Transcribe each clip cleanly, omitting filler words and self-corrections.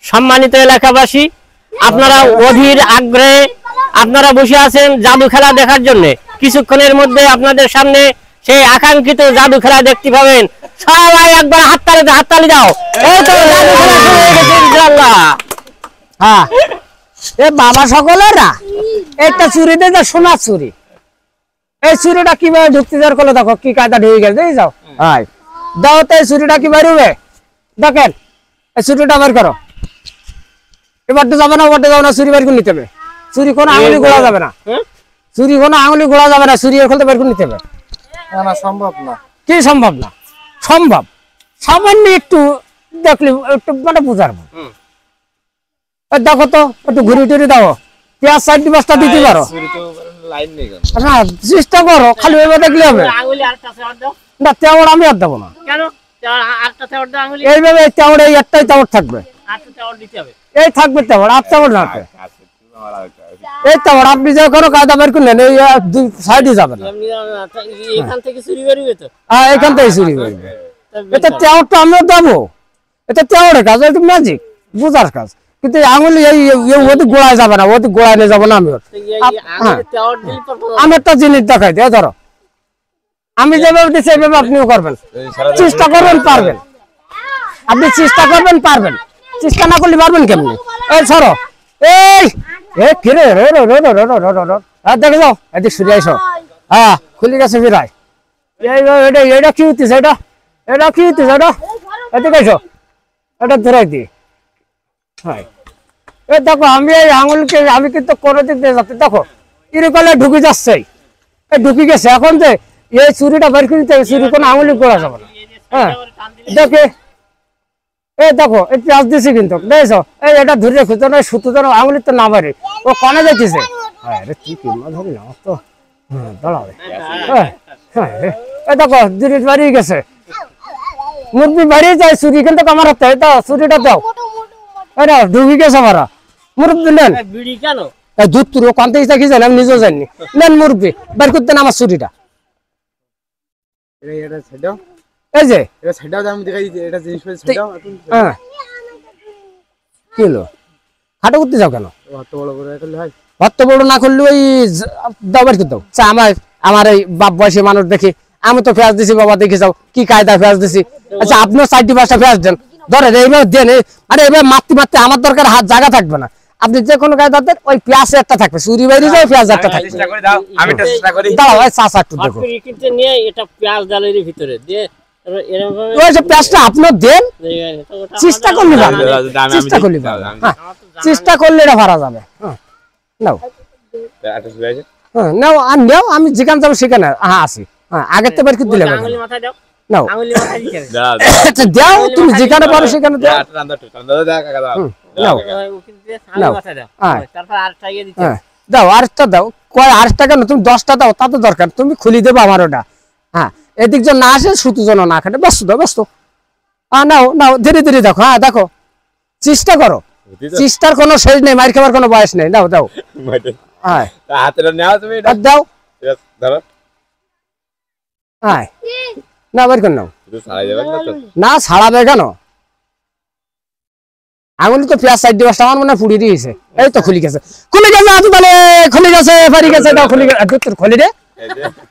সম্মানিত এলাকাবাসী, আপনারা অধীর আগ্রহে আপনারা বসে আছেন জাদু খেলা দেখার জন্য। কিছুক্ষণের মধ্যে আপনাদের সামনে সেই আকাঙ্ক্ষিত জাদু খেলা দেখতে পাবেন। সবাই একবার হাততালি দাও। এই তো জাদু খেলা শুরু হয়ে গেছে ইনশাআল্লাহ। হ্যাঁ, এ বাবা সকলেরা একটা চুরি দিয়ে সোনা চুরি, এই চুরিটা কিভাবে ঢুকতে যাওয়ার করলে দেখো কি কায়দা ঢুকে গেছে। এই যাও হাই দাও তো, এই চুরিটা কি বেরোবে দেখেন। এই চুরিটা বের করো। এবার তো যাবে না, ওবার তো যাবে না, চুরি বের করে নিতে হবে। চুরি কোনো আঙুলি গোড়া যাবে না, চুরি কোনো আঙুলি গোড়া যাবে না, চুরি এর খুলতে বের করে নিতে হবে। না সম্ভব না। কি সম্ভব না? সম্ভব, সামান্য একটু দেখলি একটু মানে বুঝার। দেখো তো একটু ঘুরি টুরি দাও, পেঁয়াজ 4-5টা দিতে পারো না, চেষ্টা করো। খালি ওইভাবে দেখলে হবে না, তেওড় আমি আর দেবো না। এইভাবে তেওড় এই একটাই তেওড় থাকবে, এই থাকবে তেওড়, আর তেওড় না এই তেওড়। আপনি যে কোনো কায়দা বের করলেন এই দুই সাইডে যাবে না, এখান থেকে চুরি বেরোবে তো। হ্যাঁ, এখান থেকে চুরি বেরোবে। এটা তেওড়টা আমিও দেবো, এটা তেওড়ের কাজ, এটা ম্যাজিক বুঝার কাজ। কিন্তু আঙুলি ওদের গোড়ায় যাবে না, ওদের গোড়ায় নিয়ে যাবো না আমি। আমি একটা জিনিস দেখাই দিই, ধরো আমি যেভাবে দিচ্ছি এইভাবে আপনিও করবেন, চেষ্টা করবেন পারবেন। আপনি চেষ্টা করবেন পারবেন, চেষ্টা না করলে পারবেন কেমনি? এই সরো, এই কিরে দেখে যাও, এদিক সরে আইসো। হ্যাঁ, খুলে গেছে ফিরাই। এটা কি হইতেছে? এটা কি হইতেছে? এদিকে আইসো, এটা ধরে দিই। হ্যাঁ, এই দেখো আমি এই আঙুলকে আমি কিন্তু কোনো দিক দিয়ে যাচ্ছি, দেখো এরকলে ঢুকে যাচ্ছে, ঢুকে গেছে। এখন যে এই চুরিটা বের করে দিতে হবে, চুরি কোনো আঙুলি করা যাবে না। হ্যাঁ, দেখে এই দেখো এই পেঁয়াজ দিছি কিন্তু দেখছো, এই এটা ধরে রেখো তো, সুতো যেন আঙুলি তো না বাড়ে, ও কনে যাইতেছে। হ্যাঁ রে, তুই কি মা ধরি না তো। হ্যাঁ, দাঁড়াবে। হ্যাঁ, এই দেখো জিনিস বাড়িয়ে গেছে, মুরগি বাড়িয়ে যায়, চুরি কিন্তু আমার হাতে। দাও চুরিটা দাও, এটা ঢুকে গেছে আমারা। মুরব্বী নেন, দুধ তুলো কানতে ইচ্ছা কি জানি, আমি নিজেও জানি। নেন মুরব্বী, বের করতেন আমার চুরিটা। এই যে কি হলো, খাটো করতে যাও কেন? অত বড় না করলে ওই দাও, বের করে দাও। আমার এই বাপ বয়সী মানুষ দেখি, আমি তো পেঁয়াজ দিছি বাবা, দেখে যাও কি কায়দা পেঁয়াজ দিছি। আচ্ছা, আপনিও 4-5টা পেঁয়াজ দেন, ধরেন এইভাবে দেন। আরে এবার মারতে মারতে আমার দরকার হাত জায়গা থাকবে না। আপনি যে কোনো কায়দা দেন, ওই পেঁয়াজ একটা থাকবে, চুরি বাইরে যায় পেঁয়াজ একটা থাকবে। দাও ভাই, চাচা একটু দেখো, ওই যে পেঁয়াজটা আপনিও দেন, চেষ্টা করলে পারবেন, চেষ্টা করলে পারবেন। হ্যাঁ, চেষ্টা করলে এটা ভাড়া যাবে। হ্যাঁ, নাও নাও আর নাও, আমি যেখানে যাবো সেখানে আসি। হ্যাঁ, আগের তো বের করে দিলে নাও, দাও তুমি যেখানে পারো সেখানে দাও। দাও আরেকটা দাও, কয় আরেকটা কেন, তুমি 10টা দাও, তা তো দরকার, তুমি খুলি দেবো আমার ওটা। হ্যাঁ, এদিক জন না আসে, সুতো জন না খাটে, ব্যস্ত দাও ব্যস্ত। নাও নাও, ধীরে ধীরে দেখো। হ্যাঁ দেখো, চেষ্টা করো, চেষ্টার কোনো শেষ নেই, মার খাবার কোনো বয়স নেই। দাও দাও, হ্যাঁ দাও, হ্যাঁ না বের করে নাও। না ছাড়াবে কেন, আঙুলি তো পেঁয়াজ 4-5টা আমার মনে পুড়িয়ে দিয়েছে। এই তো খুলে গেছে, খুলে গেছে, হাত তাহলে খুলে গেছে, ফারি গেছে। দাও খুলে গেছে, তোর খুলে রে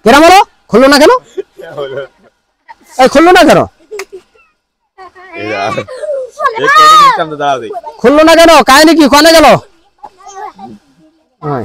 কেন বলো, খুললো না কেন? এই খুললো না কেন, খুললো না কেন? কাহিনী কি, কনে গেল? হ্যাঁ